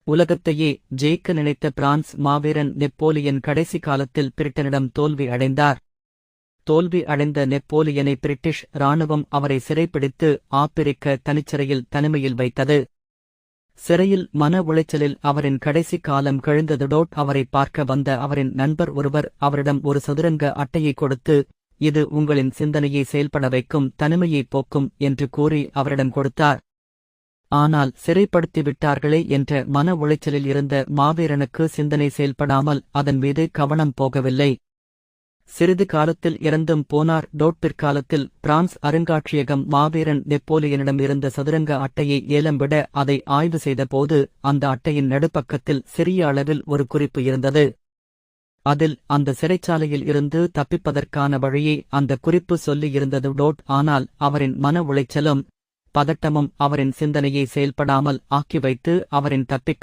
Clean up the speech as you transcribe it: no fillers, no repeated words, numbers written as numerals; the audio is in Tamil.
உலகத்தையே ஜெயிக்க நினைத்த பிரான்ஸ் மாவீரன் நெப்போலியன் கடைசி காலத்தில் பிரிட்டனிடம் தோல்வி அடைந்தார். தோல்வி அடைந்த நெப்போலியனை பிரிட்டிஷ் இராணுவம் அவரை சிறைப்பிடித்து ஆப்பிரிக்க தனிச்சிறையில் தனிமையில் வைத்தது. சிறையில் மன உளைச்சலில் அவரின் கடைசி காலம் கழிந்ததோடு அவரை பார்க்க வந்த அவரின் நண்பர் ஒருவர் அவரிடம் ஒரு சதுரங்க அட்டையை கொடுத்து, இது உங்களின் சிந்தனையை செயல்பட வைக்கும், தனிமையை போக்கும் என்று கூறி அவரிடம் கொடுத்தார். ஆனால் சிறைப்படுத்திவிட்டார்களே என்ற மன உளைச்சலில் இருந்த மாவீரனுக்கு சிந்தனை செயல்படாமல் அதன் மீது கவனம் போகவில்லை. சிறிது காலத்தில் இறந்தும் போனார். பிற்காலத்தில் பிரான்ஸ் அருங்காட்சியகம் மாவீரன் நெப்போலியனிடம் இருந்த சதுரங்க அட்டையை ஏலம் விட அதை ஆய்வு செய்தபோது அந்த அட்டையின் நடுப்பக்கத்தில் சிறிய அளவில் ஒரு குறிப்பு இருந்தது. அதில் அந்த சிறைச்சாலையில் இருந்து தப்பிப்பதற்கான வழியை அந்த குறிப்பு சொல்லியிருந்தது. ஆனால் அவரின் மன உளைச்சலும் பதட்டமும் அவரின் சிந்தனையை செயல்படாமல் ஆக்கி வைத்து அவரின் தப்பிக்க